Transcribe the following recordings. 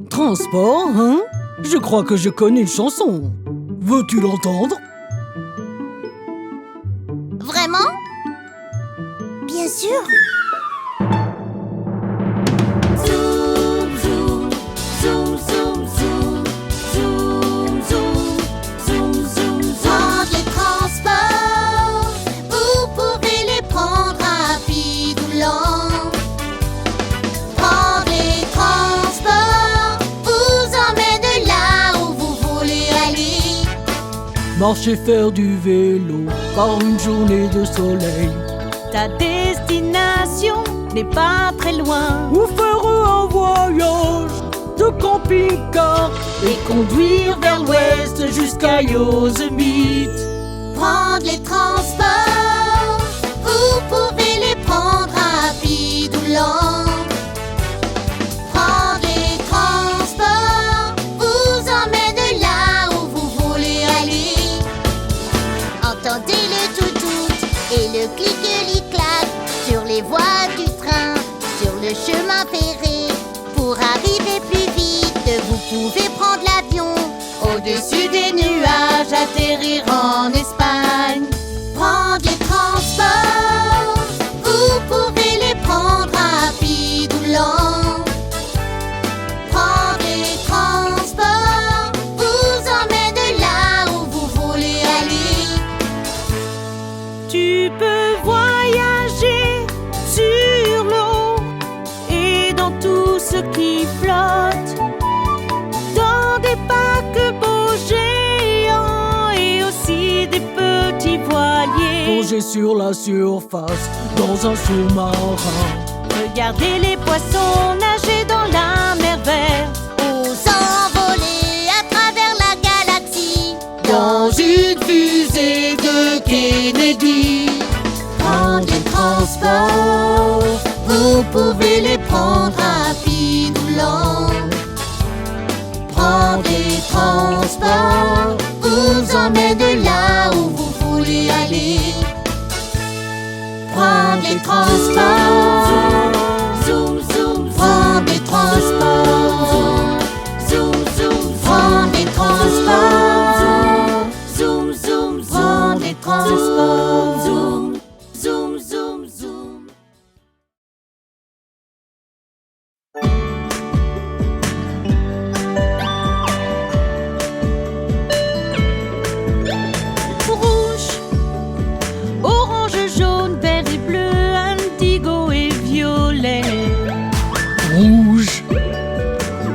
Transport, hein? Je crois que je connais une chanson. Veux-tu l'entendre? Vraiment? Bien sûr. Zoom, zoom, zoom, zoom, zoom, zoom, zoom, zoom, zoom, zoom. Prendre les transports, vous pouvez les prendre rapides ou lents. Prendre les transports vous emmène là où vous voulez aller. Marcher, faire du vélo par une journée de soleil. Ta destination n'est pas très loin. Ou faire un voyage de camping-car et conduire vers l'ouest jusqu'à Yosemite. Prendre les transports, vous pouvez les prendre rapides ou lents. Prendre les transports vous emmène là où vous voulez aller. Entendez le tout-tout et le clic-clic-clac sur les voies du train, sur le chemin ferré. Pour arriver plus vite, vous pouvez prendre l'avion. Au-dessus des nuages, atterrir en Espagne. Prendre les transports, vous pouvez les prendre rapides ou lents. Prendre les transports vous emmène là où vous voulez aller. Tu peux voyager sur l'eau et dans tout ce qui flotte, dans des paquebots géants et aussi des petits voiliers. Plonger sur la surface dans un sous-marin. Regardez les poissons nager dans la mer verte. Ou s'envoler à travers la galaxie. Dans une fusée de Kennedy. Prendre les transports, vous pouvez les prendre rapides ou lents. Prendre les transports vous emmène là où vous voulez aller. Prendre les transports, Zoom, zoom, prendre les transports, zoom, zoom, prendre les transports, zoom, zoom, prendre les transports. zoom, zoom, zoom, zoom. Rouge, orange, jaune, vert et bleu, indigo et violet. Rouge,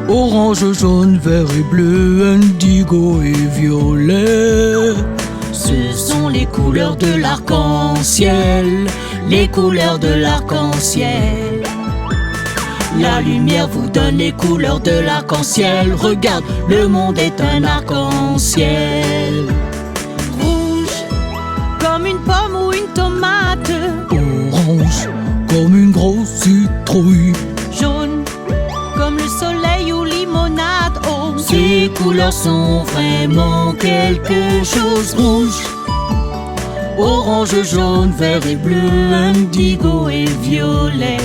orange, jaune, vert et bleu, indigo et violet. Ce sont les couleurs de l'arc-en-ciel, les couleurs de l'arc-en-ciel. La lumière vous donne les couleurs de l'arc-en-ciel. Regarde, le monde est un arc-en-ciel. Rouge, comme une pomme ou une tomate. Orange, comme une grosse citrouille. Jaune, comme le soleil ou limonade. Oh, ces couleurs sont vraiment quelque chose. Rouge, orange, jaune, vert et bleu, indigo et violet.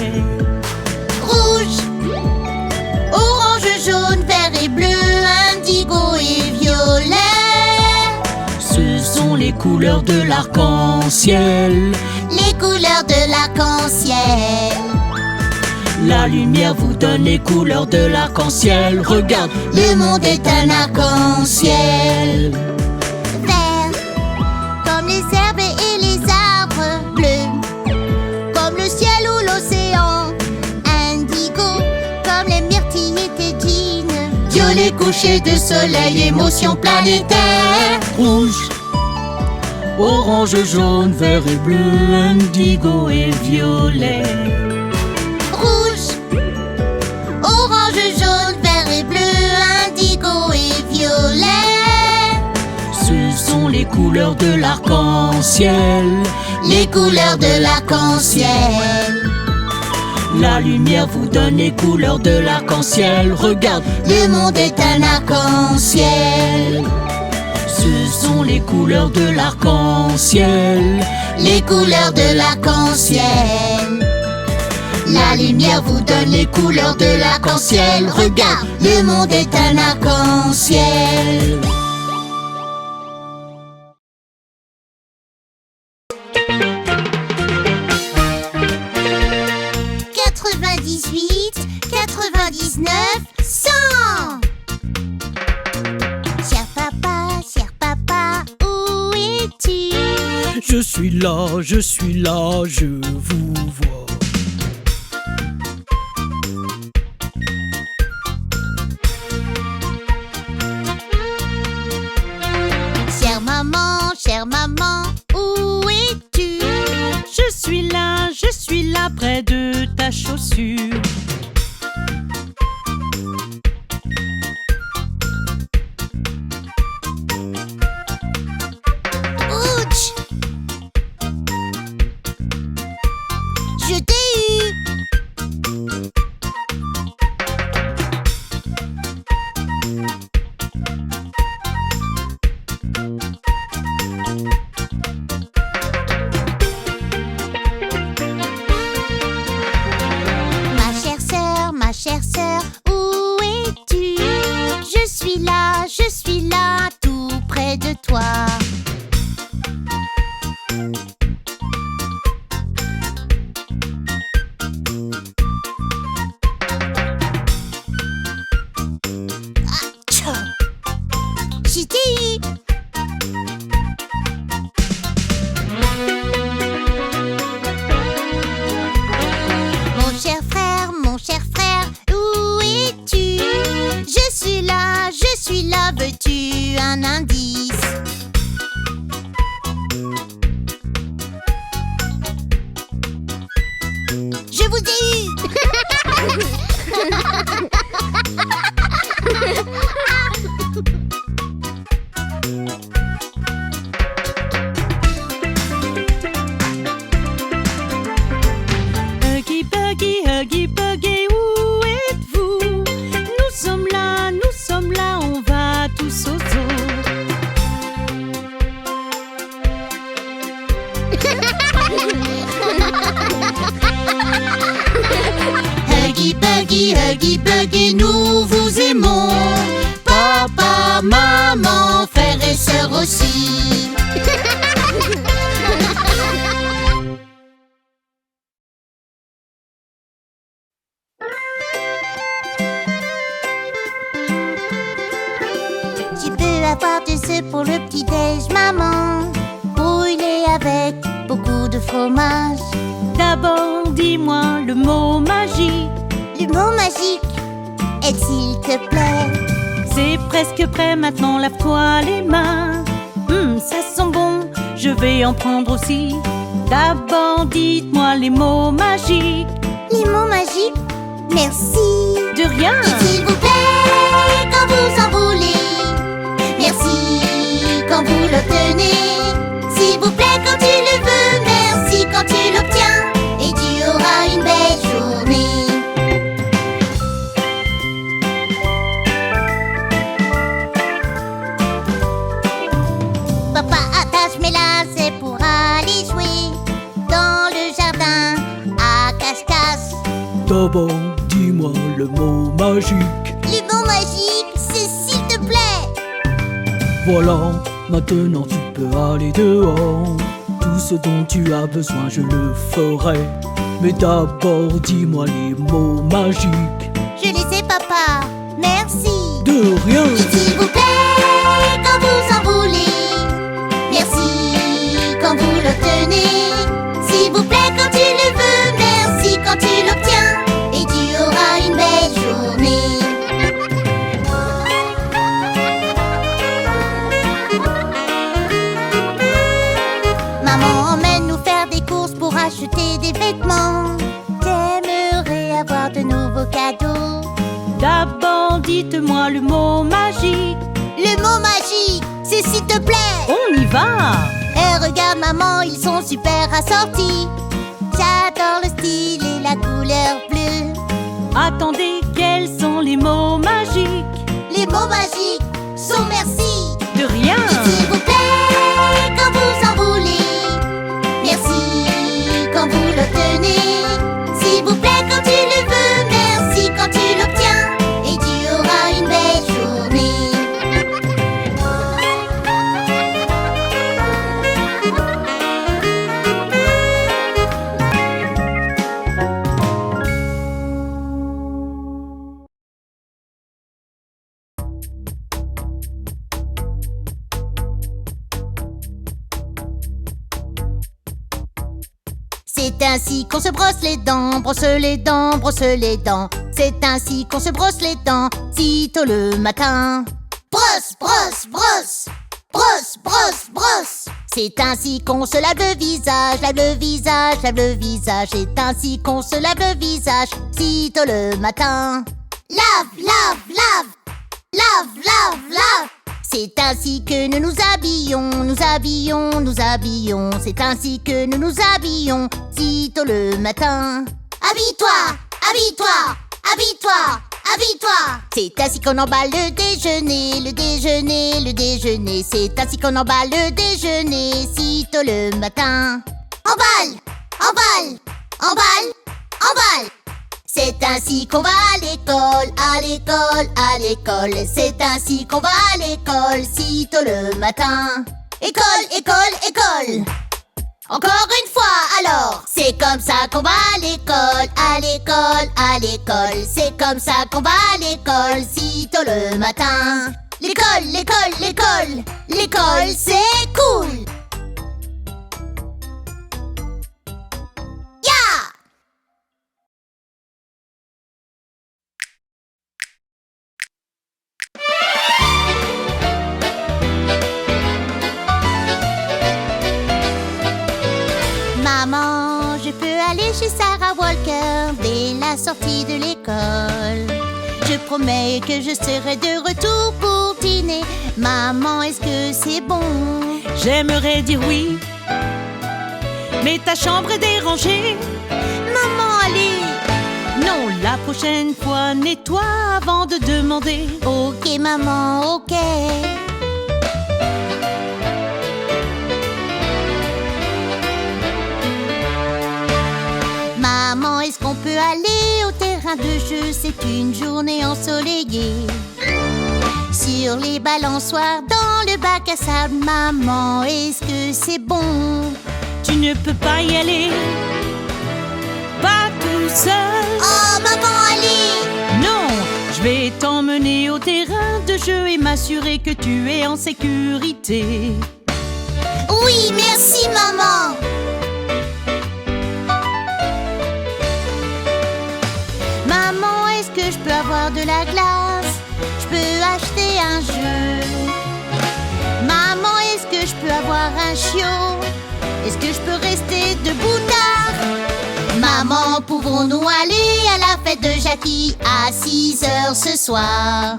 Rouge, orange, jaune, vert et bleu, indigo et violet. Ce sont les couleurs de l'arc-en-ciel. Les couleurs de l'arc-en-ciel. La lumière vous donne les couleurs de l'arc-en-ciel. Regarde, Le monde est un arc-en-ciel. Vert, comme les herbes et les arbres. Bleu, comme le ciel ou l'océan. Indigo, comme les myrtilles et tétines. Violet, coucher de soleil, émotion planétaire. rouge, orange, jaune, vert et bleu, indigo et violet. Rouge, orange, jaune, vert et bleu, indigo et violet. Ce sont les couleurs de l'arc-en-ciel. Les couleurs de l'arc-en-ciel. La lumière vous donne les couleurs de l'arc-en-ciel. Regarde, Le monde est un arc-en-ciel. ce sont les couleurs de l'arc-en-ciel. Les couleurs de l'arc-en-ciel. lumière vous donne les couleurs de l'arc-en-ciel. Regarde, le monde est un arc-en-ciel. Je suis là, je vous vois. Chère maman, où es-tu? Je suis là près de ta chaussure. Ouch! Je t'ai eu! Ma chère sœur, où es-tu? Je suis là, tout près de toi. Je t'ai eu! Mon cher frère, où es-tu? Je suis là, veux-tu un indice? Je vous ai eu! Huggy Buggy, où êtes-vous? Nous sommes là, on va tous au zoo. Huggy Buggy, nous vous aimons. Papa, maman, frères et sœurs aussi. Tu peux avoir du œufs pour le petit-déj, maman. Brûlé avec beaucoup de fromage. D'abord, dis-moi le mot magique. Le mot magique est s'il te plaît. C'est presque prêt, maintenant lave-toi les mains. Ça sent bon, je vais en prendre aussi. D'abord, dites-moi les mots magiques. Les mots magiques, merci. De rien. Et s'il vous plaît, quand vous en voulez. Merci quand vous l'obtenez. S'il vous plaît quand tu le veux. Merci quand tu l'obtiens. Et tu auras une belle journée. Papa attache mes lacets pour aller jouer dans le jardin à cache-cache. D'abord, dis-moi le mot magique. Le mot magique, c'est s'il te plaît. Voilà, maintenant tu peux aller dehors. Tout ce dont tu as besoin, je le ferai. Mais d'abord, dis-moi les mots magiques. Je les sais, papa. Merci. De rien. Et s'il vous plaît, quand vous en voulez. Merci quand vous l'obtenez. S'il vous plaît quand tu le veux. Merci quand tu l'obtiens. Et tu auras une belle journée. Maman emmène nous faire des courses pour acheter des vêtements. J'aimerais avoir de nouveaux cadeaux. D'abord, dites-moi le mot magique. Le mot magique, c'est s'il te plaît. On y va. Et regarde maman, ils sont super assortis. J'adore le style et la couleur bleue. Attendez, quels sont les mots magiques? Les mots magiques sont merci. De rien. Et s'il vous plaît, quand vous en voulez. Merci quand vous l'obtenez. S'il vous plaît quand tu C'est ainsi qu'on se brosse les dents, brosse les dents, brosse les dents. C'est ainsi qu'on se brosse les dents, sitôt le matin. Brosse, brosse, brosse, brosse, brosse, brosse. C'est ainsi qu'on se lave le visage, lave le visage, lave le visage. C'est ainsi qu'on se lave le visage, sitôt le matin. Lave, lave, lave, lave, lave, lave. C'est ainsi que nous nous habillons, nous habillons, nous habillons. C'est ainsi que nous nous habillons, sitôt le matin. Habille-toi, habille-toi, habille-toi, habille-toi. C'est ainsi qu'on emballe le déjeuner, le déjeuner, le déjeuner. C'est ainsi qu'on emballe le déjeuner, sitôt le matin. Emballe, emballe, emballe, emballe. C'est ainsi qu'on va à l'école, à l'école, à l'école. C'est ainsi qu'on va à l'école, sitôt le matin. École, école, école. Encore une fois alors. C'est comme ça qu'on va à l'école, à l'école, à l'école. C'est comme ça qu'on va à l'école, sitôt le matin. L'école, l'école, l'école. L'école, c'est cool. Maman, je peux aller chez Sarah Walker dès la sortie de l'école. Je promets que je serai de retour pour dîner. Maman, est-ce que c'est bon? J'aimerais dire oui, mais ta chambre est dérangée. Maman, allez! Non, la prochaine fois, nettoie avant de demander. Ok, maman, ok. Maman, est-ce qu'on peut aller au terrain de jeu? C'est une journée ensoleillée. Sur les balançoires, dans le bac à sable. Maman, est-ce que c'est bon? Tu ne peux pas y aller, pas tout seul. Oh, maman, allez! Non, je vais t'emmener au terrain de jeu et m'assurer que tu es en sécurité. Oui, merci, maman! Maman, est-ce que je peux avoir de la glace? Je peux acheter un jeu. Maman, est-ce que je peux avoir un chiot? Est-ce que je peux rester debout tard? Maman, pouvons-nous aller à la fête de Jackie à 6h ce soir?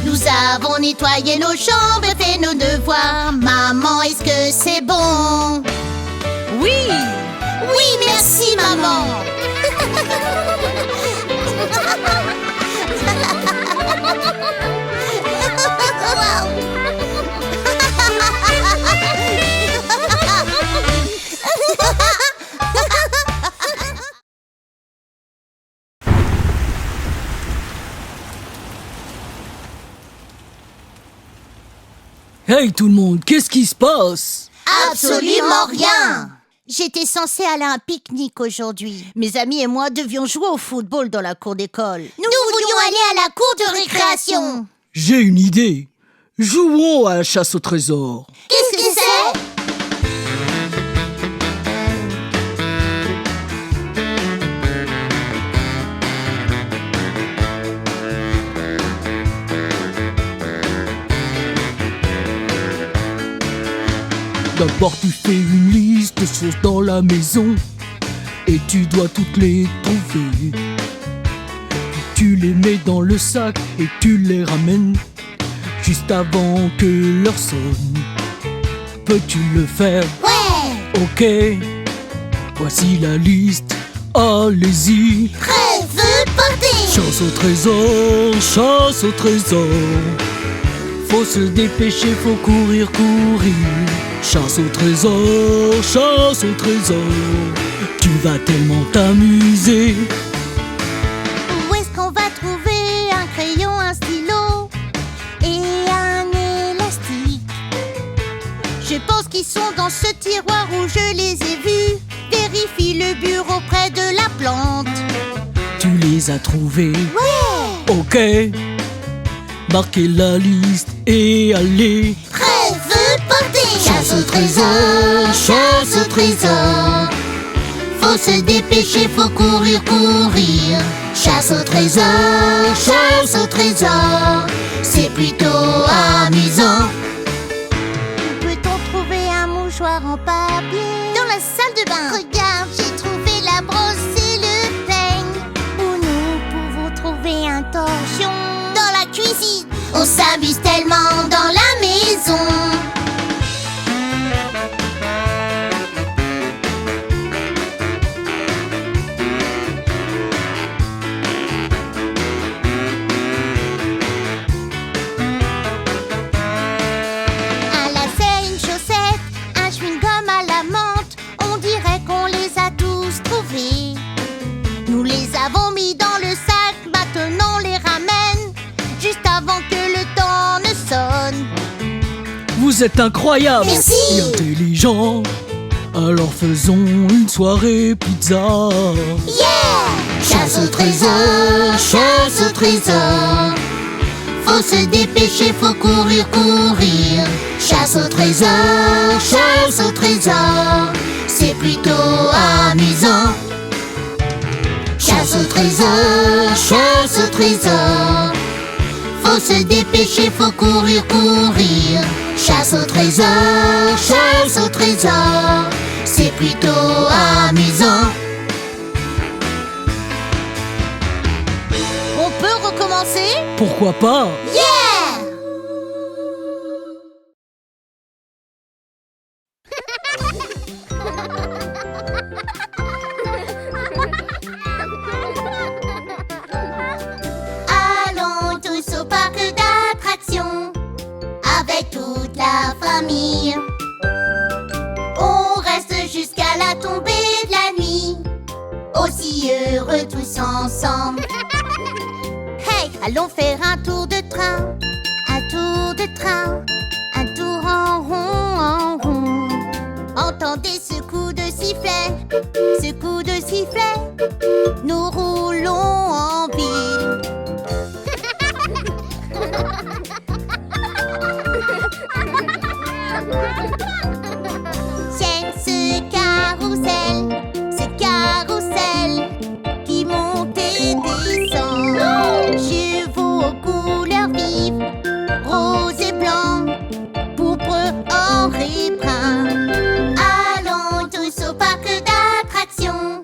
Nous avons nettoyé nos chambres et fait nos devoirs. Maman, est-ce que c'est bon? Oui! Oui, merci, maman! Hey tout le monde, qu'est-ce qui se passe? Absolument rien! J'étais censée aller à un pique-nique aujourd'hui. Mes amis et moi devions jouer au football dans la cour d'école. Nous voulions aller à la cour de récréation. J'ai une idée. Jouons à la chasse au trésor. Qu'est-ce que c'est? D'abord tu fais une liste de choses dans la maison et tu dois toutes les trouver. Tu les mets dans le sac et tu les ramènes juste avant que l'heure sonne. Peux-tu le faire? Ouais! Ok, voici la liste, allez-y. Prêt, feu, partez! Chasse au trésor, chasse au trésor. Faut se dépêcher, faut courir, courir. Chasse au trésor, chasse au trésor. Tu vas tellement t'amuser. Où est-ce qu'on va trouver un crayon, un stylo et un élastique? Je pense qu'ils sont dans ce tiroir où je les ai vus. Vérifie le bureau près de la plante. Tu les as trouvés? Ouais! Ok. Marquez la liste et allez. Prêt, feu, partez! Chasse au trésor, chasse au trésor. Faut se dépêcher, faut courir, courir. Chasse au trésor, c'est plutôt amusant. Peut-on trouver un mouchoir en papier dans la salle de bain? Regarde, j'ai trouvé la brosse et le peigne. Où nous pouvons trouver un torchon dans la cuisine. On s'amuse tellement dans la maison. Nous les avons mis dans le sac, maintenant on les ramène juste avant que le temps ne sonne. Vous êtes incroyable. Merci. Et intelligent. Alors faisons une soirée pizza. Yeah! Chasse au trésor, faut se dépêcher, faut courir, courir. Chasse au trésor, c'est plutôt amusant. Chasse au trésor, faut se dépêcher, faut courir, courir. Chasse au trésor, c'est plutôt amusant. On peut recommencer? Pourquoi pas? Yeah! Allons tous au parc d'attractions avec toute la famille. On reste jusqu'à la tombée de la nuit, aussi heureux tous ensemble. Hey, allons faire un tour de train, un tour de train, un tour en rond. Entendez ce coup de sifflet, nous roulons en ville. J'aime ce carrousel qui monte et descend. Chevaux aux couleurs vives, rose et blanc, pourpre, or et brun. Allons tous au parc d'attractions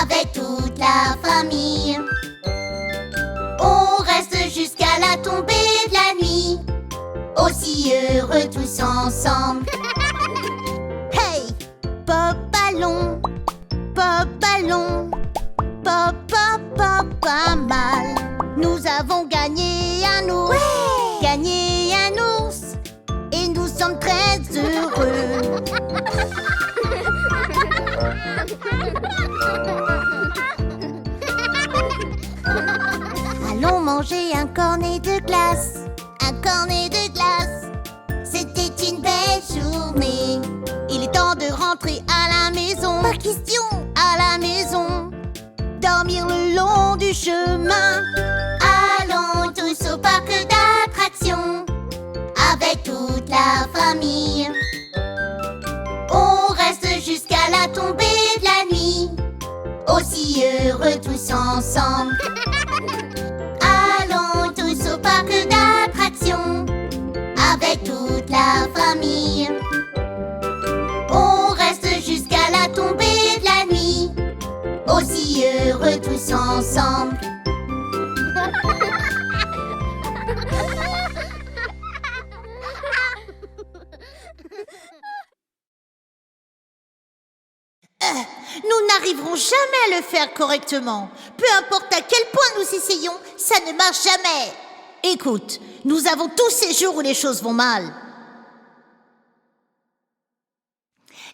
avec toute la famille. On reste jusqu'à la tombée de la nuit, aussi heureux tous ensemble. Hey! Pop ballon, pop ballon, pop pop pop pas mal. Nous avons gagné un ours, gagné un ours, et nous sommes très heureux. Allons manger un cornet de glace, un cornet de glace. C'était une belle journée. Il est temps de rentrer à la maison. Pas question, à la maison. Dormir le long du chemin. Allons tous au parc d'attractions avec toute la famille. On reste jusqu'à la tombée de la nuit, aussi heureux tous ensemble. Allons tous au parc d'attractions avec toute la famille. On reste jusqu'à la tombée de la nuit, aussi heureux tous ensemble. Nous n'arriverons jamais à le faire correctement. Peu importe à quel point nous essayons, ça ne marche jamais. Écoute, nous avons tous ces jours où les choses vont mal.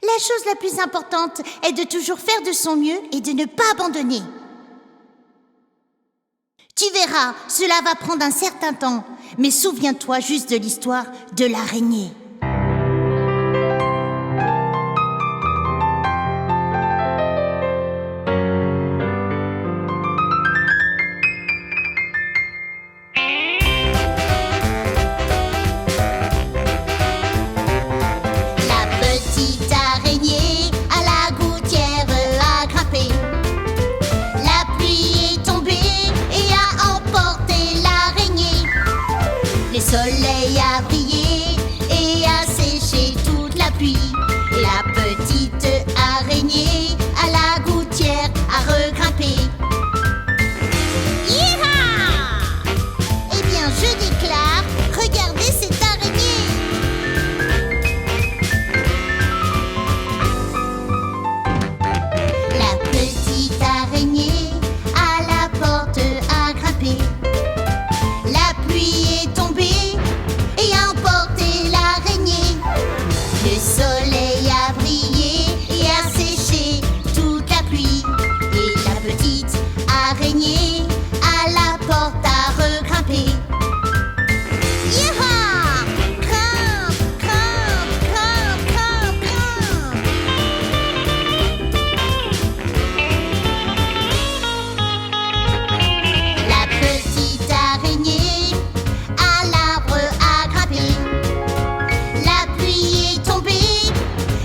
La chose la plus importante est de toujours faire de son mieux et de ne pas abandonner. Tu verras, cela va prendre un certain temps, mais souviens-toi juste de l'histoire de l'araignée. La petite araignée à la gouttière soleil a brillé et a séché toute la pluie. Et la petite araignée à la gouttière a regrimpé. Hi-ha! Eh bien, je déclare, regardez cette araignée. La petite araignée à la porte a grimpé. La pluie est tombée et a emporté l'araignée. Le soleil a brillé et a séché toute la pluie. Et la petite araignée à la porte a regrimpé. Hi-ha! Grimpe, grimpe, grimpe, grimpe, grimpe. La petite araignée à l'arbre a grimpé. La pluie est tombée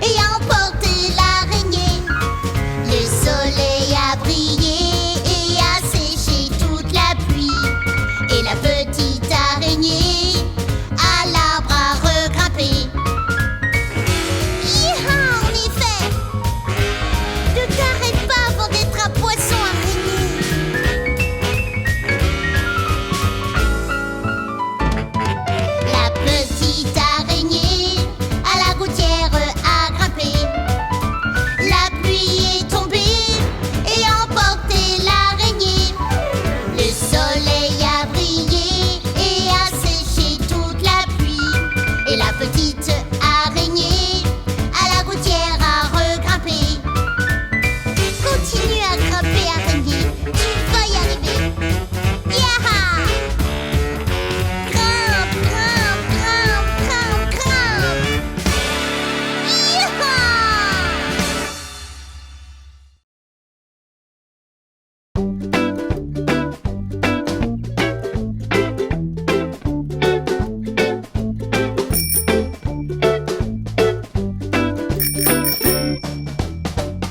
et a emporté l'araignée. Le soleil a brillé et a séché toute la pluie. Et la petite araignée à l'arbre a regrimpé. Hi-ha, en effet! Ne t'arrête pas avant d'être un poisson araignée. La petite araignée à la gouttière a grimpé. La pluie est tombée et a emporté l'araignée. Le soleil a brillé et a séché toute la pluie. Et la petite araignée à la gouttière a regrimpé. Continue à grimper, araignée, tu vas y arriver. Yaha! Grimpe, grimpe, grimpe, grimpe, grimpe. Yaha!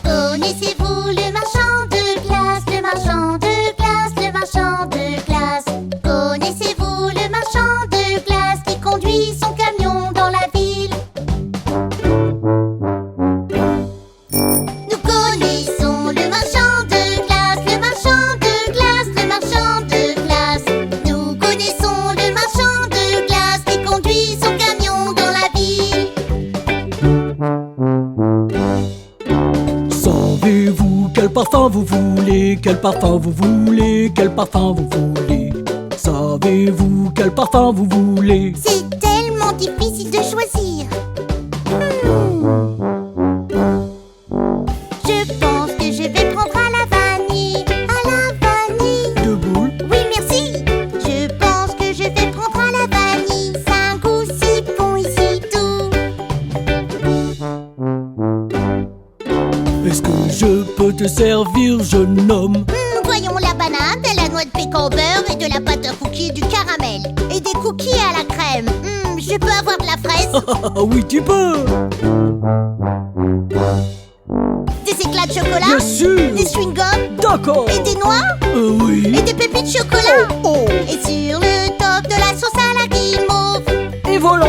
Connaissez-vous le marchand de glace, le marchand de glace, le marchand de glace? Connaissez-vous le marchand de glace qui conduit son camion dans la ville? Nous connaissons le marchand de glace, le marchand de glace, le marchand de glace. Nous connaissons le marchand de glace qui conduit son camion dans la ville. Savez-vous quel parfum vous voulez? Quel parfum vous voulez? Quel parfum vous voulez? Savez-vous quel parfum vous voulez? C'est tellement difficile de choisir. Je pense que je vais prendre à la vanille. À la vanille. Deux boules? Oui, merci. Je pense que je vais prendre à la vanille. Ça a un goût si bon et si doux. Est-ce que je peux te servir, jeune homme? Voyons la banane, de la noix de pécan au beurre et de la pâte à cookies et du caramel. Et des cookies à la crème. Je peux avoir de la fraise? Ah oui, tu peux! Des éclats de chocolat? Bien sûr! Des chewing-gums? D'accord! Et des noix? Oui! Et des pépites de chocolat? Oh! Et sur le top de la sauce à la guimauve. Et voilà!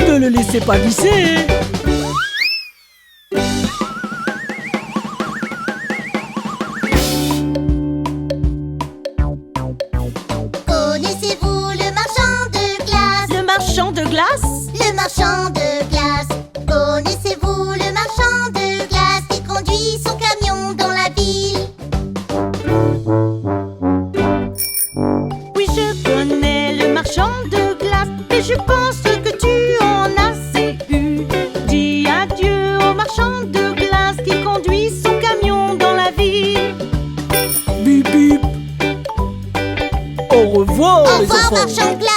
Ne le laissez pas glisser! Connaissez-vous le marchand de glace? Le marchand de glace? Le marchand de glace. Connaissez-vous le marchand de glace qui conduit son camion dans la ville? Oui, je connais le marchand de glace, et je pense que tu en as assez eu. Dis adieu au marchand de glace qui conduit son camion dans la ville. Bip bip! Au revoir, Au les revoir, enfants! marchand de glace.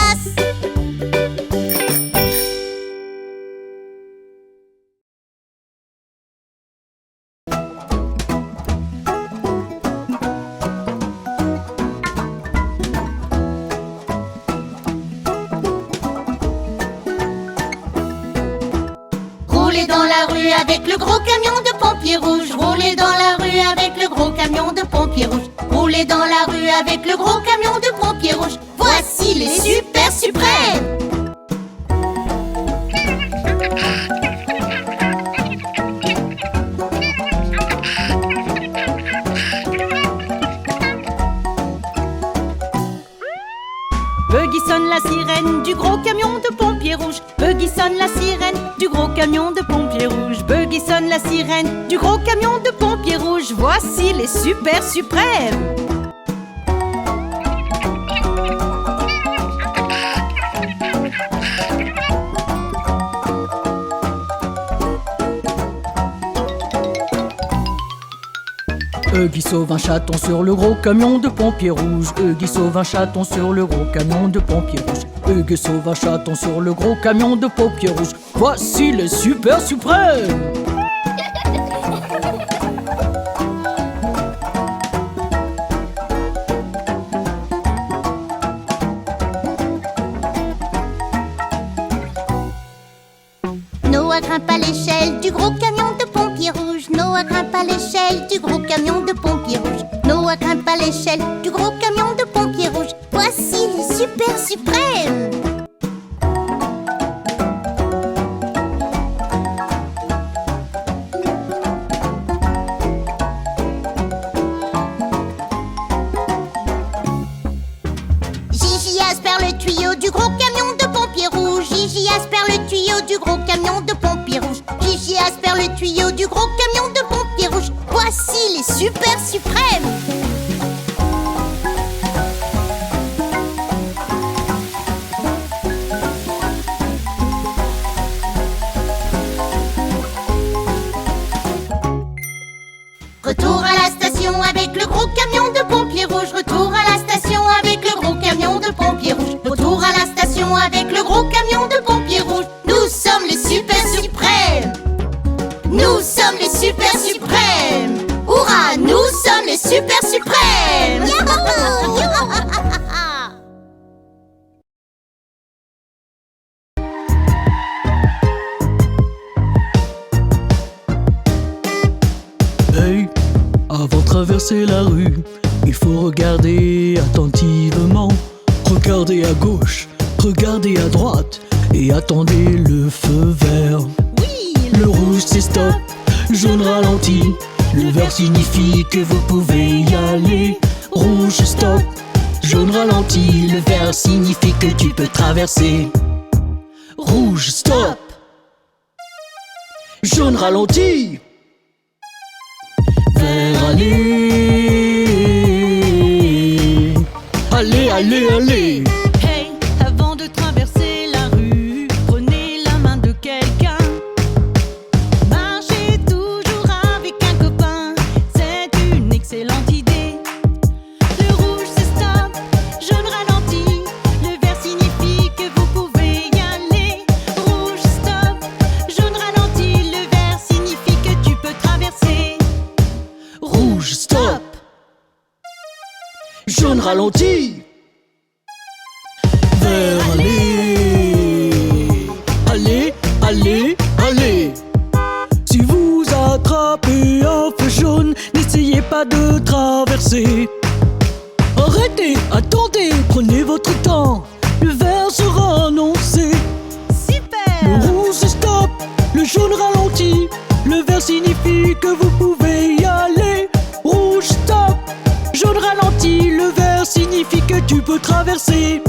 Roulez dans la rue avec le gros camion de pompiers rouges. Roulez dans la rue avec le gros camion de pompiers rouges. Roulez rouler dans la rue avec le gros camion de pompiers rouges. Voici les super suprêmes. Buggy sonne la sirène du gros camion de pompiers rouges. Buggy sonne la sirène du gros camion de pompiers rouges. Buggy sonne la sirène du gros camion de pompiers rouges. Voici les super suprêmes. Huggy sauve un chaton sur le gros camion de pompiers rouges. Huggy sauve un chaton sur le gros camion de pompiers rouges. Huggy sauve un chaton sur le gros camion de pompiers rouges. Voici les super suprêmes. Noah grimpe à l'échelle du gros camion de pompiers rouges. Noah grimpe à l'échelle du gros camion de pompiers rouges. Noah grimpe à l'échelle du gros camion de pompiers rouges. Voici les super suprêmes. Gigi aspire le tuyau du gros camion de pompiers rouges. Gigi aspire le tuyau du gros camion de pompiers rouges. Gigi aspire le tuyau du gros camion de pompiers rouges. Voici les super suprêmes. Retour à la station avec le gros camion de pompiers rouges. Retour à la station avec le gros camion de pompiers rouges. Retour à la station avec le gros camion de pompiers rouges. Nous sommes les super suprêmes. Nous sommes les super suprêmes. Hurrah, nous sommes les super suprêmes. Yahoo! Hey, avant de traverser la rue, il faut regarder attentivement. Regardez à gauche, regardez à droite et attendez le feu vert. Oui, Le rouge c'est stop, jaune ralentit. Le vert signifie que vous pouvez y aller. Rouge stop, jaune ralentit. Le vert signifie que tu peux traverser. Rouge stop, jaune ralentit. Vert allez. Allez, allez, allez. Hey, avant de traverser la rue, prenez la main de quelqu'un. Marchez toujours avec un copain, c'est une excellente idée. Le rouge c'est stop, jaune ralentit. Le vert signifie que vous pouvez y aller. Rouge stop, jaune ralentit. Le vert signifie que tu peux traverser. Rouge stop, jaune ralentit. Vert allez. Allez, allez, allez. Si vous attrapez un feu jaune, n'essayez pas de traverser. Arrêtez, attendez, prenez votre temps. Le vert sera annoncé. Super! Le rouge c'est stop, le jaune ralentit. Le vert signifie que vous pouvez y aller. Rouge stop, jaune ralentit. Le vert signifie que tu peux traverser.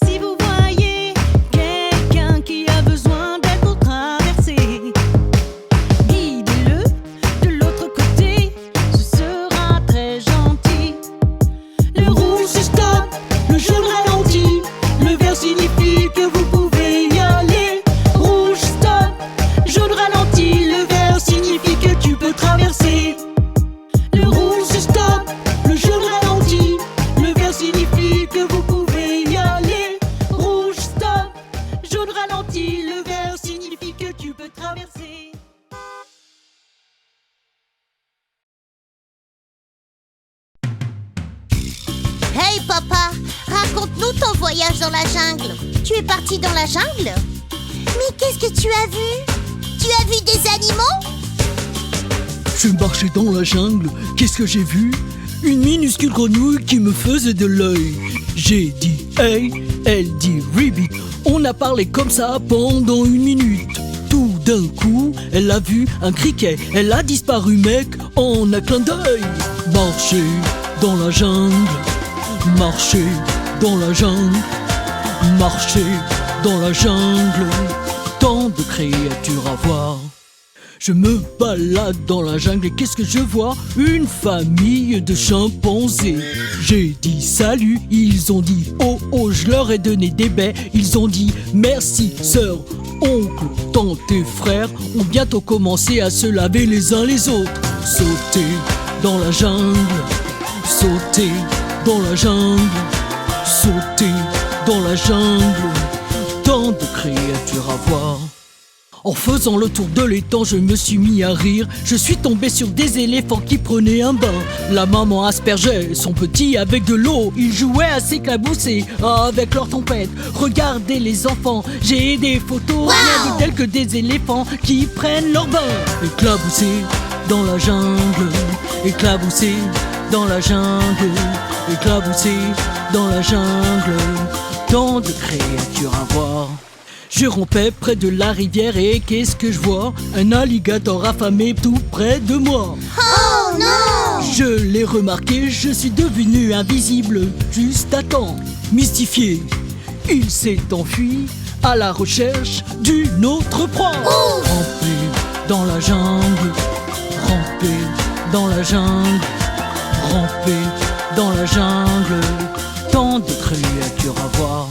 Si vous voyez quelqu'un qui a besoin d'aide pour traverser, guidez-le de l'autre côté, ce sera très gentil. Le rouge c'est stop, le jaune ralentit. Le vert signifie que vous pouvez y aller. Rouge stop, jaune ralentit. Le vert signifie que tu peux traverser. Le rouge c'est stop, le jaune ralentit. Le vert signifie que vous pouvez y aller. Rouge stop, jaune ralentit. Le vert signifie que tu peux traverser. Hey papa, raconte-nous ton voyage dans la jungle. Tu es parti dans la jungle? Mais qu'est-ce que tu as vu? Tu as vu des animaux? Je marchais dans la jungle, qu'est-ce que j'ai vu? Une minuscule grenouille qui me faisait de l'œil. J'ai dit hey, elle dit ribbit. On a parlé comme ça pendant 1 minute. Tout d'un coup, elle a vu un criquet. Elle a disparu mec en un clin d'œil. Marcher dans la jungle, marcher dans la jungle, marcher dans la jungle. Tant de créatures à voir. Je me balade dans la jungle et qu'est-ce que je vois? Une famille de chimpanzés. J'ai dit salut, ils ont dit oh oh, je leur ai donné des baies. Ils ont dit merci sœur, oncle, tante et frères ont bientôt commencé à se laver les uns les autres. Sauter dans la jungle, sauter dans la jungle, sauter dans la jungle. Tant de créatures à voir. En faisant le tour de l'étang, je me suis mis à rire. Je suis tombé sur des éléphants qui prenaient un bain. La maman aspergeait son petit avec de l'eau. Ils jouaient à s'éclabousser avec leur tempête. Regardez les enfants, j'ai des photos. Rien de telles que des éléphants qui prennent leur bain. Éclaboussés dans la jungle, éclaboussés dans la jungle, éclaboussés dans la jungle. Tant de créatures à voir. Je rampais près de la rivière et qu'est-ce que je vois? Un alligator affamé tout près de moi. Oh non! Je l'ai remarqué, je suis devenu invisible juste à temps. Mystifié, il s'est enfui à la recherche d'une autre proie. Ramper dans la jungle, ramper dans la jungle, ramper dans la jungle. Tant de créatures à voir.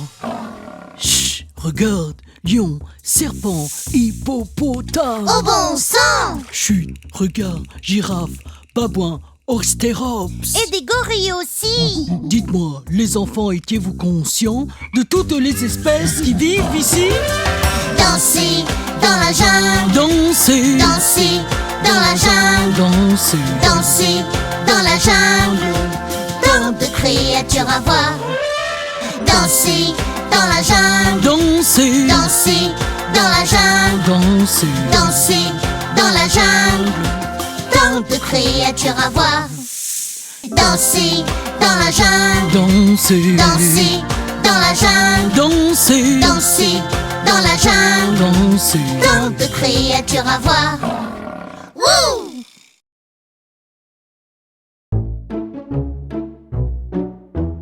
Chut, regarde. Lion, serpent, hippopotame. Oh bon sang! Chut, regarde, girafe, babouin, ostérops. Et des gorilles aussi. Dites-moi, les enfants, étiez-vous conscients de toutes les espèces qui vivent ici? Danser dans la jungle, Danser, danser dans la jungle, danser, danser dans la jungle. Tant de créatures à voir. Danser dans la jungle, danser, danser dans la jungle, danser, danser dans la jungle. Tant de créatures à voir. Danser dans la jungle, danser, danser dans la jungle, danser, danser dans la jungle. danser. Tant de créatures à voir. Wouh!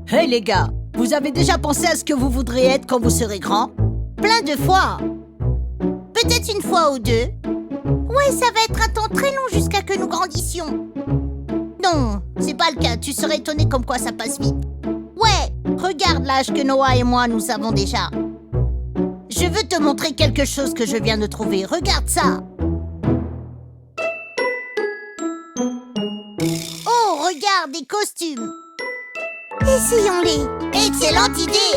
Hey les gars, vous avez déjà pensé à ce que vous voudriez être quand vous serez grand? Plein de fois. Peut-être une fois ou deux. Ouais, ça va être un temps très long jusqu'à que nous grandissions. Non, c'est pas le cas. Tu serais étonné comme quoi ça passe vite. Ouais, regarde l'âge que Noah et moi nous avons déjà. Je veux te montrer quelque chose que je viens de trouver. Regarde ça. Oh, regarde, des costumes. Essayons-les. Excellente idée.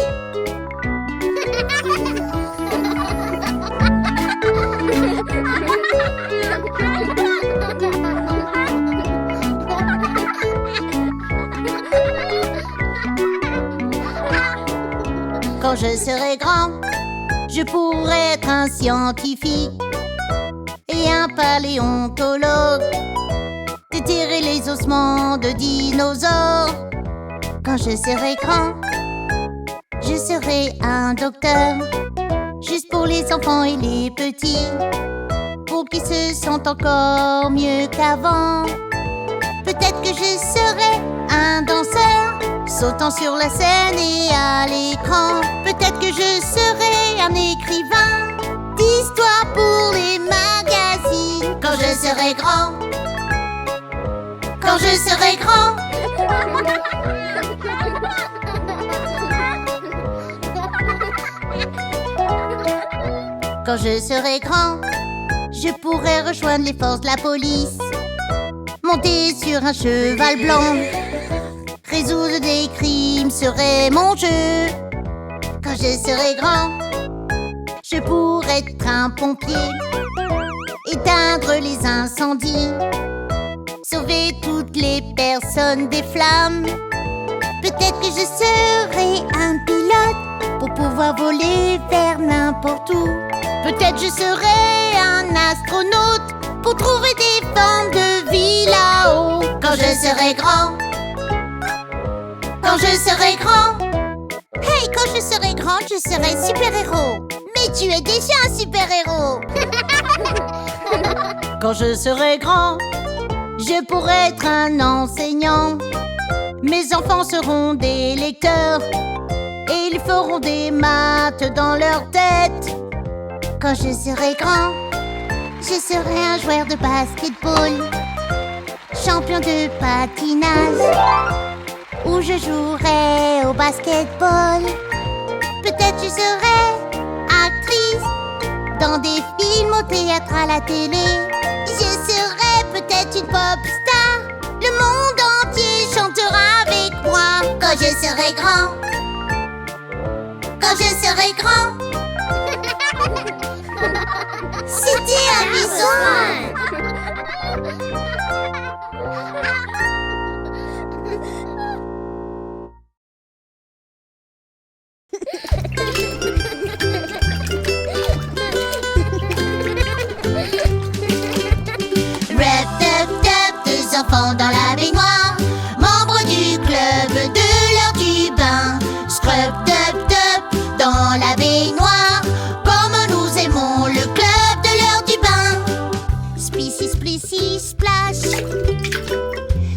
Quand je serai grand, je pourrai être un scientifique et un paléontologue, déterrer les ossements de dinosaures. Quand je serai grand, je serai un docteur, juste pour les enfants et les petits, pour qu'ils se sentent encore mieux qu'avant. Peut-être que je serai un danseur, sautant sur la scène et à l'écran. Peut-être que je serai un écrivain d'histoire pour les magazines. Quand je serai grand, quand je serai grand. Quand je serai grand, je pourrai rejoindre les forces de la police, monter sur un cheval blanc, résoudre des crimes serait mon jeu. Quand je serai grand, je pourrai être un pompier, éteindre les incendies, sauver toutes les personnes des flammes. Peut-être que je serai un pilote pour pouvoir voler vers n'importe où. Peut-être je serai un astronaute pour trouver des formes de vie là-haut. Quand je serai grand, quand je serai grand. Hey, quand je serai grand, je serai super-héros. Mais tu es déjà un super-héros. Quand je serai grand, je pourrai être un enseignant. Mes enfants seront des lecteurs et ils feront des maths dans leur tête. Quand je serai grand, je serai un joueur de basketball, champion de patinage, où je jouerai au basketball. Peut-être je serai actrice dans des films, au théâtre, à la télé. Je serai peut-être une pop star. Le monde entier chantera avec moi. Quand je serai grand, quand je serai grand. C'était amusant. Rap, tap, tap, deux enfants dans la baignoire, membres du club de l'heure du bain. Scrub, tap, tap, dans la baignoire, comme nous aimons le club de l'heure du bain. Splissi, splissi, splash,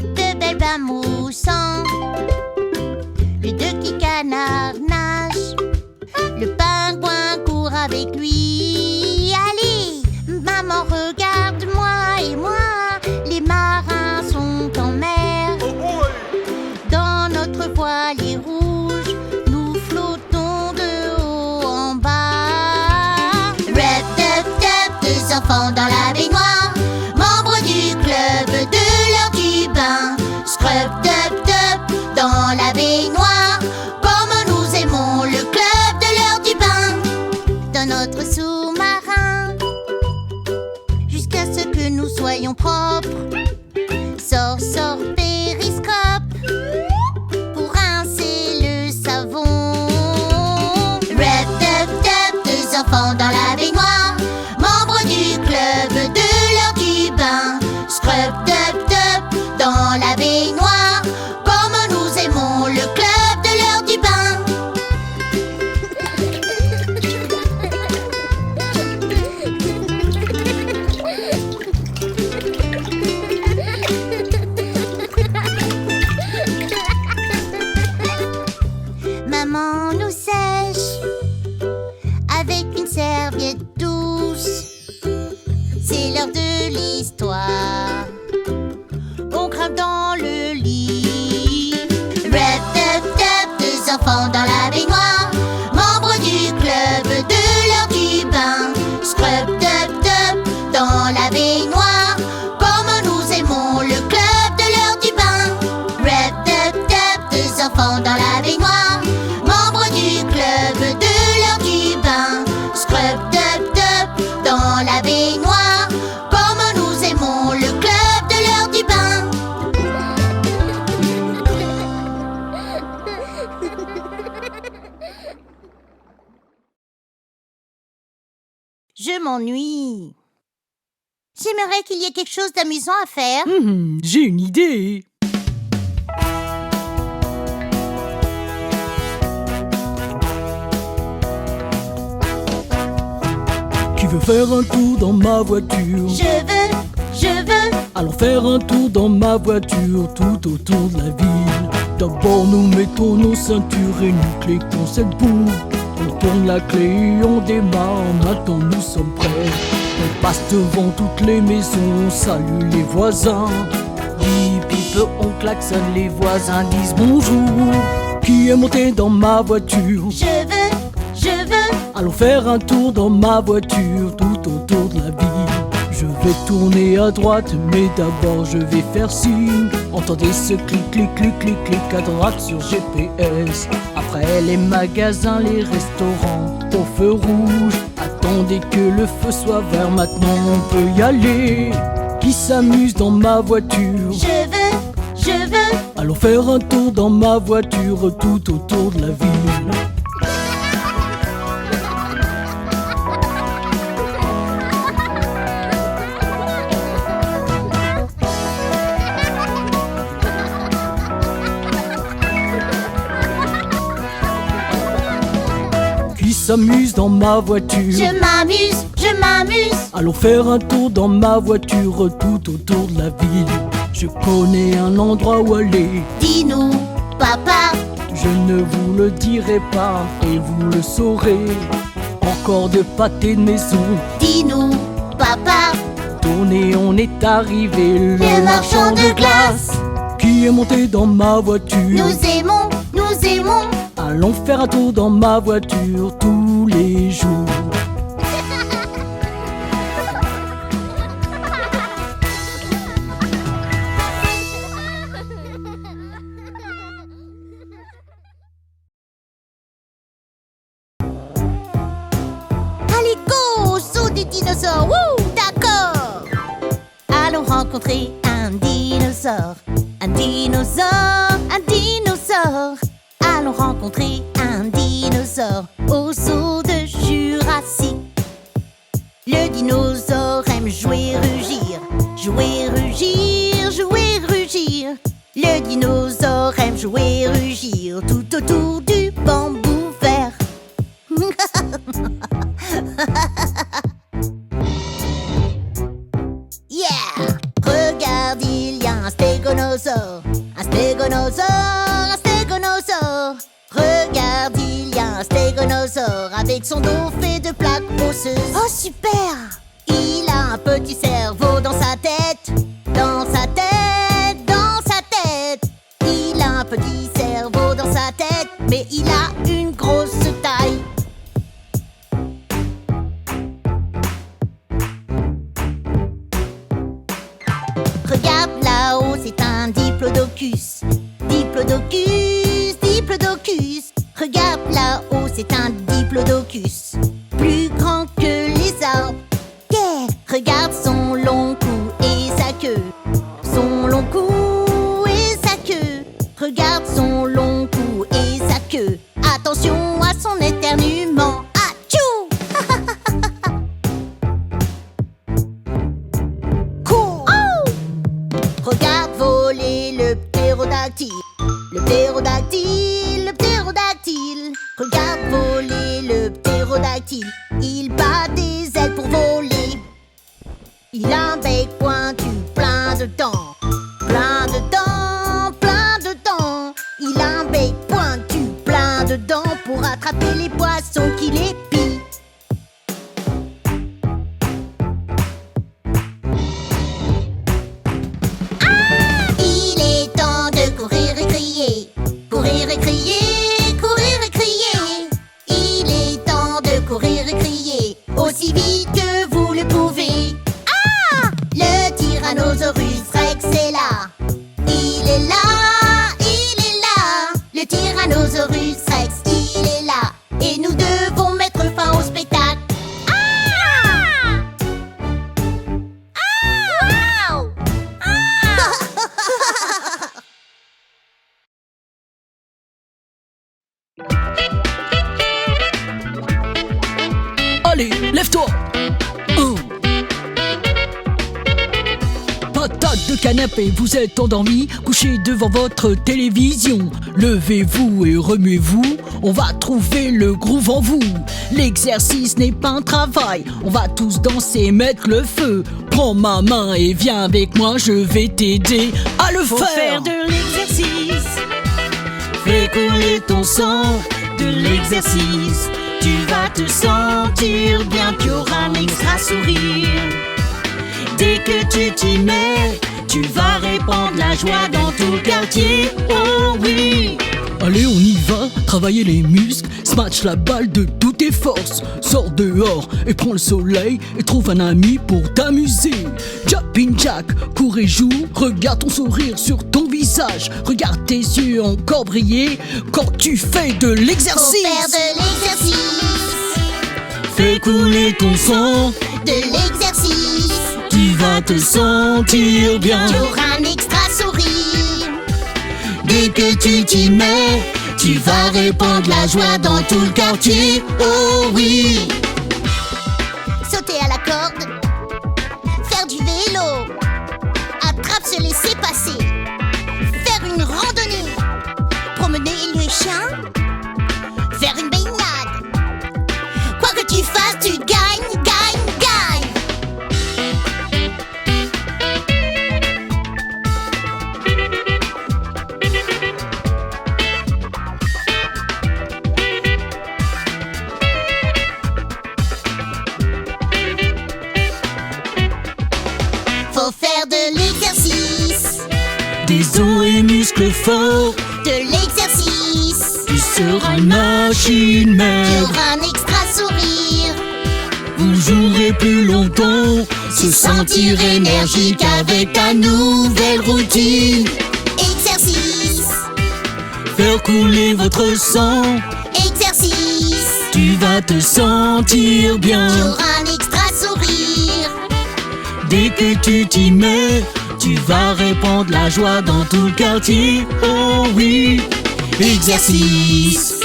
de belles bains moussants. Les deux petits canards nagent, le pingouin court avec lui. Allez, maman, regarde-moi et moi. Les marins sont en mer. Dans notre voilier rouge, nous flottons de haut en bas. Rap, tap, tap, deux enfants dans la baignoire, membres du club de l'heure du bain. Scrub, tap, tap, dans la baignoire, comme nous aimons le club de l'heure du bain. Dans notre sous-marin, jusqu'à ce que nous soyons propres. Sors, sors, périscope, pour rincer le savon. Rap, tap, tap, deux enfants dans la baignoire, membres du club de l'heure du bain. Scrub, tap, tap, dans la baignoire, comme nous aimons le club de l'heure du bain. Maman nous sèche avec une serviette douce. C'est l'heure de l'histoire. On grimpe dans le lit. Rap, tap, tap, deux enfants dans la baignoire, membres du club de l'heure du bain. Scrub, tap, tap, dans la baignoire, comme nous aimons le club de l'heure du bain. Rap, tap, tap, deux enfants dans la baignoire, membres du club de l'heure du bain. Scrub, tap, tap, dans la baignoire, comme nous aimons le club de l'heure du bain. Je m'ennuie. J'aimerais qu'il y ait quelque chose d'amusant à faire. J'ai une idée. Tu veux faire un tour dans ma voiture? Je veux. Allons faire un tour dans ma voiture tout autour de la ville. D'abord nous mettons nos ceintures et nous cliquons cette boue. On tourne la clé et on démarre, maintenant nous sommes prêts. On passe devant toutes les maisons, on salue les voisins. Bip bip, on klaxonne, les voisins disent bonjour. Qui est monté dans ma voiture? Je veux. Allons faire un tour dans ma voiture tout autour de la ville. Je vais tourner à droite, mais d'abord je vais faire signe. Entendez ce clic, clic, clic, clic, clic à droite sur GPS. Après les magasins, les restaurants, au feu rouge. Attendez que le feu soit vert, maintenant on peut y aller. Qui s'amuse dans ma voiture? Je veux. Allons faire un tour dans ma voiture tout autour de la ville. s'amuse dans ma voiture. Je m'amuse. Allons faire un tour dans ma voiture tout autour de la ville. Je connais un endroit où aller. Dis-nous, papa. Je ne vous le dirai pas et vous le saurez. Encore de pâté de maison. Dis-nous, papa. Tourné, on est arrivé. Le marchand de glace qui est monté dans ma voiture. Nous aimons. Allons faire un tour dans ma voiture tous les jours. Allez, go, saut des dinosaures. Wouh, d'accord. Allons rencontrer un dinosaure. Un dinosaure. Allons rencontrer un dinosaure au zoo de Jurassique. Le dinosaure aime jouer, rugir. Jouer, rugir, jouer, rugir. Le dinosaure aime jouer, rugir tout autour du bambou vert. Yeah! Regarde, il y a un stégonosaure. Un stégonosaure, un stégonosaure. Regarde, il y a un stégonosaure avec son dos fait de plaques osseuses. Oh, super! Il a un petit cerveau dans sa tête. Dans sa tête, dans sa tête. Il a un petit cerveau dans sa tête, mais il a une grosse taille. Regarde là-haut, c'est un diplodocus. Diplodocus, diplodocus. Regarde là-haut, c'est un diplodocus. Plus grand que les arbres. Yeah! Regarde son long cou et sa queue. Son long cou et sa queue. Regarde son long cou et sa queue. Attention à son éternuement. Atchou! Cool! Oh! Regarde voler le ptérodactyle. Le ptérodactyle, le ptérodactyle. Regarde voler le ptérodactyle. Il bat des ailes pour voler. Il a un bec pointu, plein de dents. Plein de dents, plein de dents. Il a un bec pointu, plein de dents pour attraper les poissons qui l'épient. Il est temps de courir et crier. Courir et crier, courir et crier. Il est temps de courir et crier aussi vite que vous le pouvez. Ah! Le Tyrannosaurus Rex est là. Il est là, il est là. Le Tyrannosaurus Rex, il est là. Et nous devons mettre fin au spectacle. Ah! Ah! Wow! Allez, lève-toi. Patate de canapé, vous êtes endormi, couché devant votre télévision. Levez-vous et remuez-vous, on va trouver le groove en vous. L'exercice n'est pas un travail, on va tous danser, mettre le feu. Prends ma main et viens avec moi, je vais t'aider à le Faut faire. faire de l'exercice. Fais couler ton sang. De l'exercice. Tu vas te sentir bien, tu auras un extra sourire. Dès que tu t'y mets, tu vas répandre la joie dans tout le quartier. Oh oui! Allez, on y va, travailler les muscles, smash la balle de toutes tes forces. Sors dehors et prends le soleil et trouve un ami pour t'amuser. Jumping jack, cours et joue, regarde ton sourire sur ton visage. Regarde tes yeux encore briller quand tu fais de l'exercice. Faut faire de l'exercice. Fais couler ton sang. De l'exercice. Tu vas te sentir bien. Tu auras un extra sourire. Dès que tu t'y mets, tu vas répandre la joie dans tout le quartier. Oh oui! Sauter à la corde. Faire du vélo. Attrape, se laisser passer. Faire une randonnée. Promener les chiens. Faire une baignade. muscles forts, de l'exercice. tu seras une machine Tu mère. auras un extra sourire. Vous jouerez plus longtemps, se sentir énergique avec ta nouvelle routine. Exercice, Faire couler votre sang, exercice. tu vas te sentir Tu bien. auras un extra sourire. Dès que tu t'y mets, tu vas répandre la joie dans tout le quartier. Oh oui, exercice.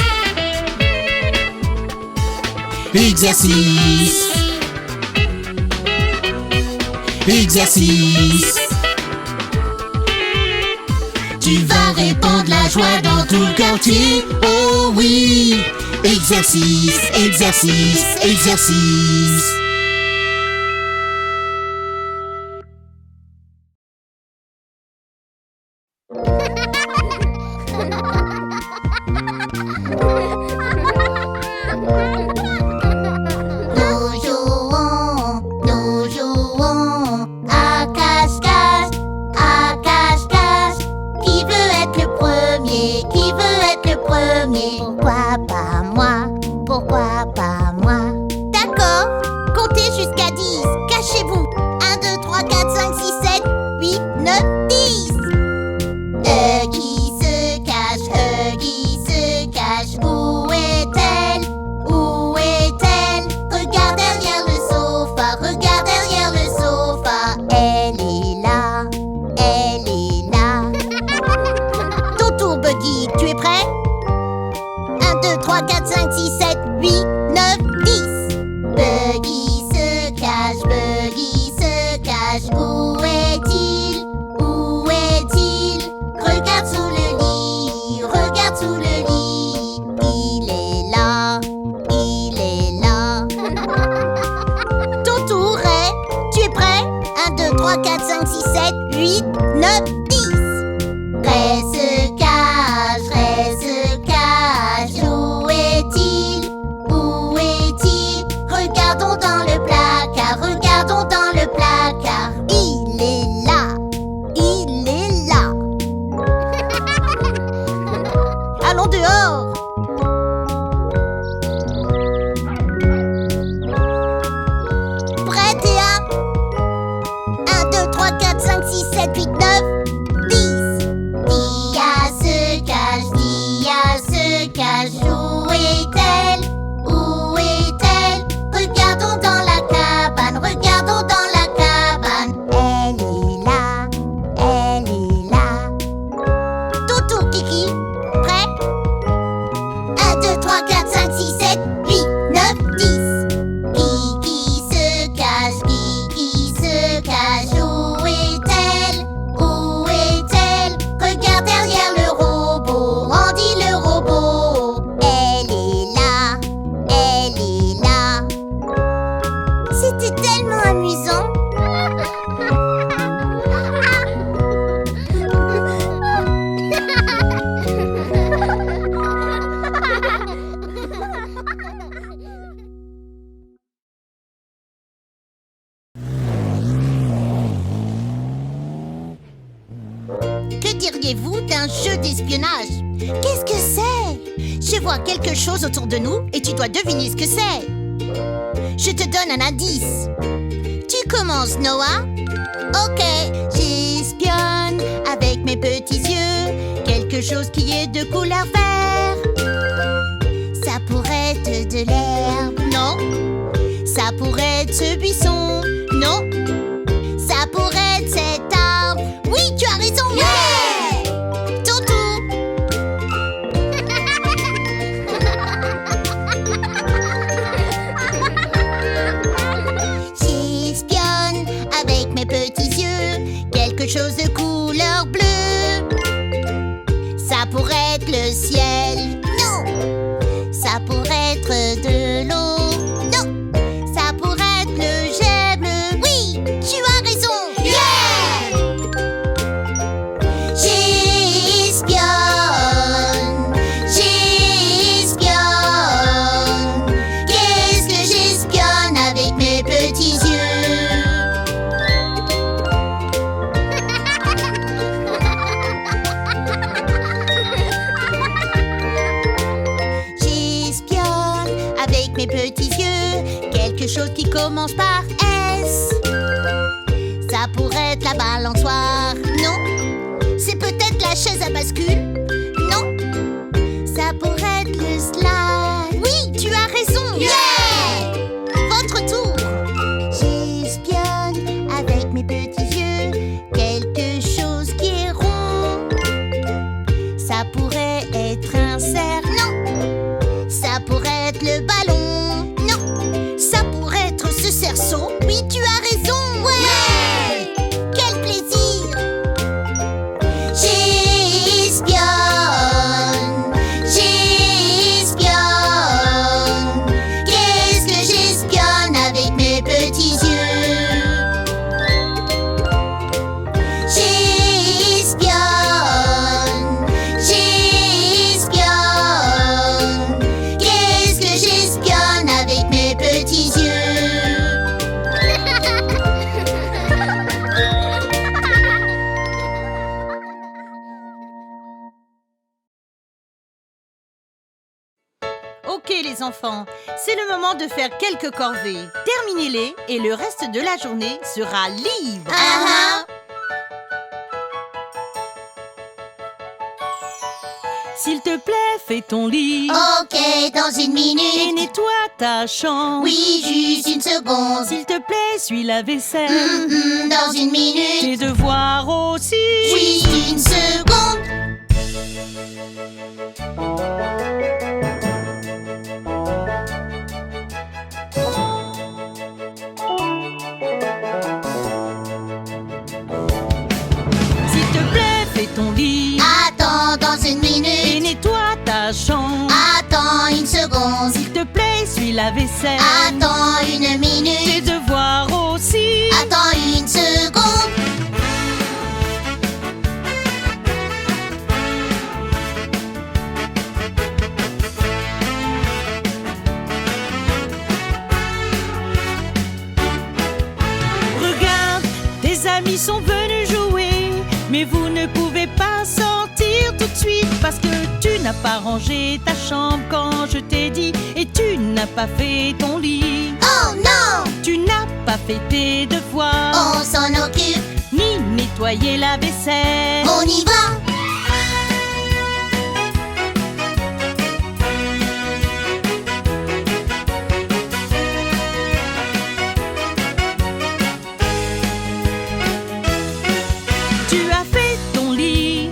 Exercice. Exercice. Tu vas répandre la joie dans tout le quartier. Oh oui, exercice, exercice, exercice. Nous jouons à cache-cache, à cache-cache. Qui veut être le premier? Qui veut être le premier? Pourquoi pas moi? Pourquoi pas moi? D'accord, comptez jusqu'à 10. Cachez-vous. 1, 2, 3, 4, 5, 6, 7, 8, 9, 10. Qui se cache, qui se cache. Où est-elle? Où est-elle? Regarde derrière le sofa, regarde derrière le sofa. Elle est là, elle est là. Ton tour, Buggy, tu es prêt? 1, 2, 3, 4, 5, 6, 7, 8, 9, 10. Buggy se cache, Buggy se cache. Où est-il? Où est-il? Regarde sous le lit, regarde sous le lit. Il est là, il est là. Ton tour est, tu es prêt? 1, 2, 3, 4, 5, 6, 7, 8, 9, 10. Reste cache, où est-il? Où est-il? Regardons dans le placard, regardons dans le placard. Il est là, il est là. Allons dehors. Prêt, Théa? 1, 2, 3, 4, 5, 6, 7, 8, 9, 10. Dia se cache, Dia se cache. Où est-elle? Où est-elle? Regardons dans la cabane, regardons dans la cabane. Elle est là, elle est là. Ton tour, Kiki. Prêt? 1, 2, 3, 4, 5, 6, 7, 8, 9, 10. Kiki se cache, Kiki se cache. Où est-elle? Où est-elle? Regarde derrière le robot, Andy le robot. Elle est là, elle est là. C'était tellement amusant. Que diriez-vous d'un jeu d'espionnage? Qu'est-ce que c'est? Je vois quelque chose autour de nous et tu dois deviner ce que c'est. Je te donne un indice. Tu commences, Noah? Ok, j'espionne avec mes petits yeux quelque chose qui est de couleur vert. Ça pourrait être de l'herbe. Non. Ça pourrait être ce buisson. Non. Ça pourrait être cet arbre. Oui, tu as raison. Yeah! Ton tour. J'espionne avec mes petits yeux quelque chose de couleur bleue. Ça pourrait être le ciel. Non. Ça pourrait être de l'eau. Non. Ça pourrait être le jet bleu. Oui, tu as raison. Yeah! J'espionne. J'espionne. Qu'est-ce que j'espionne avec mes petits yeux? mes petits yeux quelque chose qui commence par S. Ça pourrait être la balançoire. Non. C'est peut-être la chaise à bascule. Non. Ça pourrait être le slide. Oui, tu as raison. Yeah! Votre tour. J'espionne avec mes petits yeux quelque chose qui est rond. Ça pourrait être un cerf. Non. Ça pourrait être le ballon. Non. Ça pourrait être ce cerceau. Oui, tu as raison. Ouais! Quel plaisir! J'espionne. J'espionne. Qu'est-ce que j'espionne avec mes petits yeux? J'espionne. J'espionne. Qu'est-ce que j'espionne avec mes petits yeux? Ok les enfants, c'est le moment de faire quelques corvées. Terminez-les et le reste de la journée sera libre. S'il te plaît, fais ton lit Ok, dans une et minute. nettoie ta chambre. Oui, juste une seconde. S'il te plaît, suis la vaisselle. Dans une minute. Tes devoirs aussi. Juste une seconde. S'il te plaît, fais ton lit Attends, dans une et minute. nettoie ta chambre. Attends une seconde. S'il te plaît, suis la vaisselle. Attends une Tes minute. devoirs aussi. Attends une seconde. Regarde, tes amis sont venus jouer, mais vous ne pouvez pas sortir tout de suite parce que tu n'as pas rangé ta chambre quand je t'ai dit et tu n'as pas fait ton lit. Oh non! Tu n'as pas fait tes devoirs, On s'en occupe. ni nettoyer la vaisselle. On y va. Tu as fait ton lit,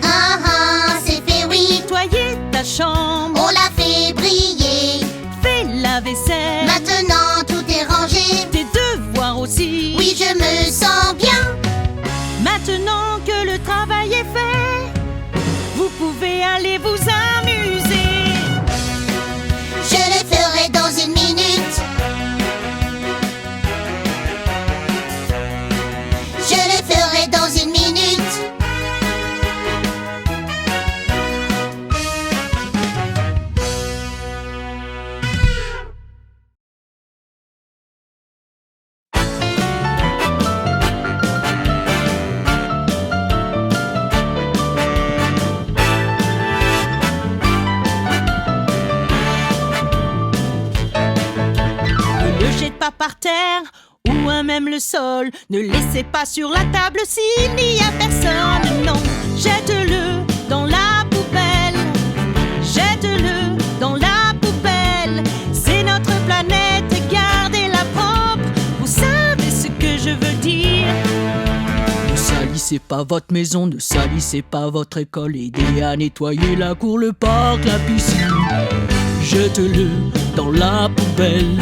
C'est fait, oui. nettoyer ta chambre, On l'a fait briller. fais la vaisselle, Maintenant tout est rangé. tes devoirs aussi. Oui, je me sens bien. Maintenant que le travail est fait, vous pouvez aller vous amuser. Je le ferai dans une minute. Je le ferai dans une minute. Ne le jette pas par terre ou à même le sol. Ne laissez pas sur la table s'il n'y a personne. Non, jette-le dans la poubelle. Jette-le dans la poubelle. C'est notre planète, gardez-la propre. Vous savez ce que je veux dire. Ne salissez pas votre maison, ne salissez pas votre école. Aidez à nettoyer la cour, le parc, la piscine. Jette-le dans la poubelle.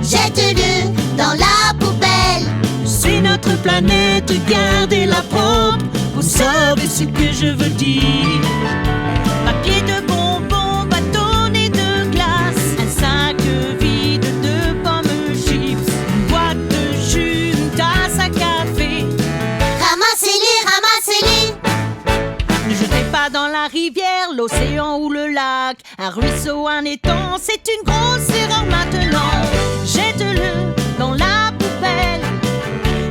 Jette-le dans la poubelle. C'est notre planète, gardez-la propre. Vous savez ce que je veux dire. Papier de bonbons, bâtonnet de glace, un sac vide de pommes chips, une boîte de jus, une tasse à café. Ramassez-les, ramassez-les. Ne jetez pas dans la rivière, l'océan ou le lac, un ruisseau, un étang, c'est une grosse erreur maintenant. Jette-le dans la poubelle.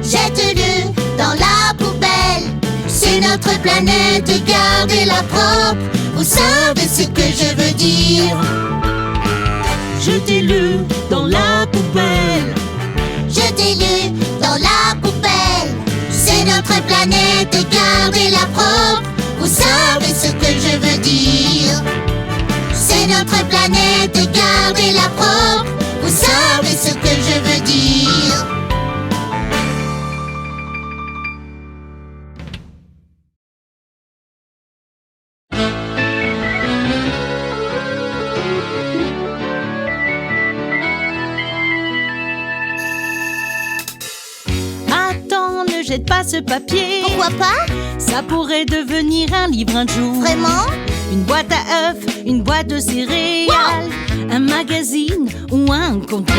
Jette-le dans la poubelle. C'est notre planète, gardez-la propre. Vous savez ce que je veux dire. jetez-le dans la poubelle. Jetez-le dans la poubelle. C'est notre planète, gardez-la propre. Vous savez ce que je veux dire. C'est notre planète, gardez-la propre. Vous savez ce que je veux dire. Attends, ne jette pas ce papier. Pourquoi pas? Ça pourrait devenir un livre un jour. Vraiment? Une boîte à œufs, une boîte de céréales, un magazine ou un comptoir.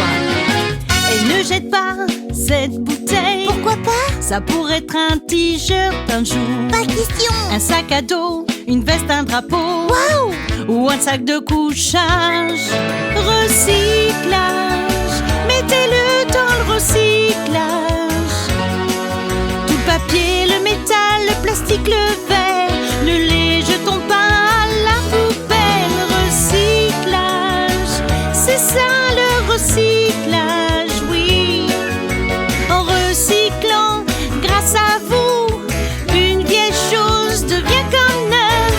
Et ne jette pas cette bouteille. Pourquoi pas? Ça pourrait être un t-shirt un jour. Pas question. Un sac à dos, une veste, un drapeau. Waouh! Ou un sac de couchage. Recyclage, mettez-le dans le recyclage. Tout le papier, le métal, le plastique, le verre, ne les jetons pas à la poubelle. Recyclage, c'est ça le recyclage, oui. En recyclant, grâce à vous, une vieille chose devient comme neuve.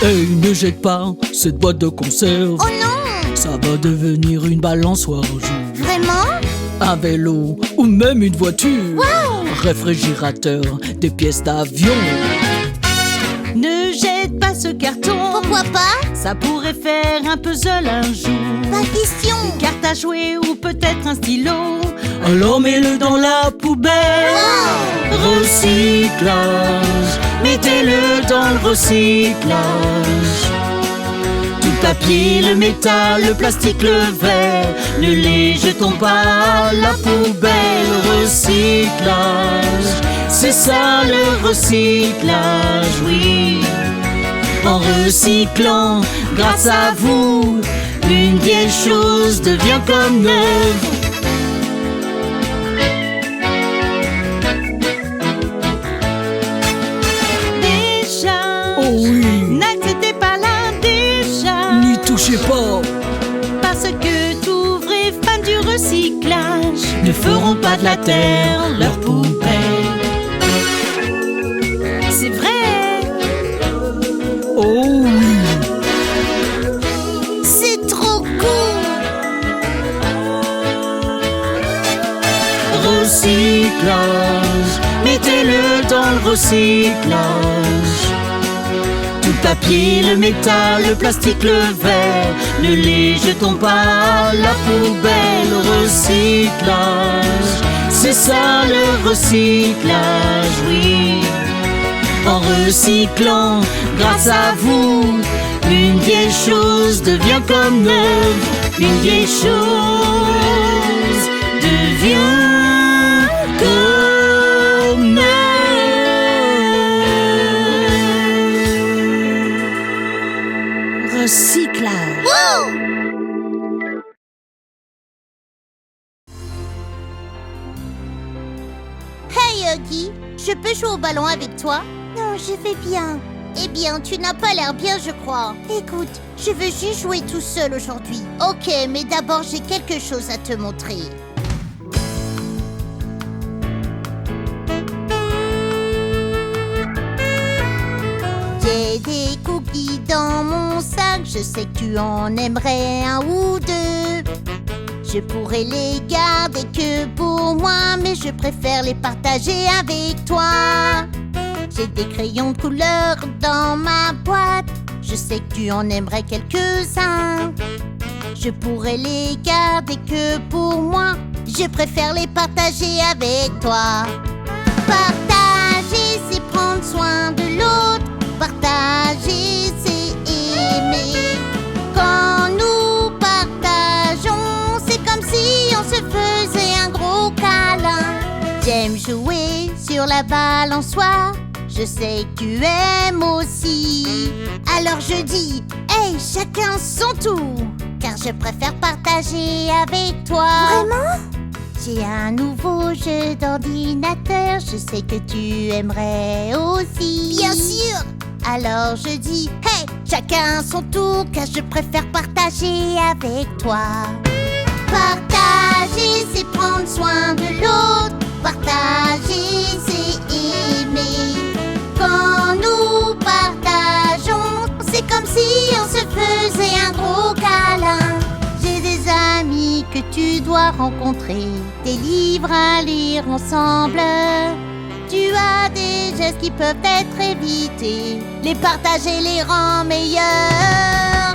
Hey, ne jette pas cette boîte de conserve. Oh non! Ça va devenir une balançoire un jour. Vraiment? Un vélo ou même une voiture. Waouh! Réfrigérateur, des pièces d'avion. Ne jette pas ce carton. Pourquoi pas? Ça pourrait faire un puzzle un jour. Pas question. Une carte à jouer ou peut-être un stylo. Alors mets-le dans la poubelle. Wow! Recyclage, mettez-le dans le recyclage. Tout le papier, le métal, le plastique, le verre, ne les jetons pas à la poubelle. Recyclage, c'est ça le recyclage, oui. En recyclant, grâce à vous, une vieille chose devient comme neuve. Déjà, Oh oui, n'acceptez pas là déjà. n'y touchez pas. Parce que tous vrais fans du recyclage ne feront pas de la terre leur poubelle. C'est vrai. Oh oui, C'est trop cool. recyclage, mettez-le dans le recyclage. Tout le papier, le métal, le plastique, le verre, ne les jetons pas à la poubelle. Recyclage, c'est ça le recyclage, oui. En recyclant, grâce à vous, une vieille chose devient comme neuve. Une vieille chose devient comme neuve. Recyclage. Wow! Hey Huggy, je peux jouer au ballon avec toi? Non, je vais bien. Eh bien, tu n'as pas l'air bien, je crois. Écoute, je veux juste jouer tout seul aujourd'hui. Ok, mais d'abord, j'ai quelque chose à te montrer. J'ai des cookies dans mon sac, je sais que tu en aimerais un ou deux. Je pourrais les garder que pour moi, mais je préfère les partager avec toi. J'ai des crayons de couleur dans ma boîte, je sais que tu en aimerais quelques-uns. Je pourrais les garder que pour moi, je préfère les partager avec toi. Partager, c'est prendre soin de l'autre. Partager, c'est aimer. Quand nous partageons, c'est comme si on se faisait un gros câlin. J'aime jouer sur la balançoire, je sais que tu aimes aussi. Alors je dis, hey, chacun son tour, car je préfère partager avec toi. Vraiment? J'ai un nouveau jeu d'ordinateur, je sais que tu aimerais aussi. Bien sûr! Alors je dis, hey, chacun son tour, car je préfère partager avec toi. Partager, c'est prendre soin de l'autre. Partager, c'est aimer. Quand nous partageons, c'est comme si on se faisait un gros câlin. J'ai des amis que tu dois rencontrer, des livres à lire ensemble. Tu as des gestes qui peuvent être évités, les partager les rend meilleurs.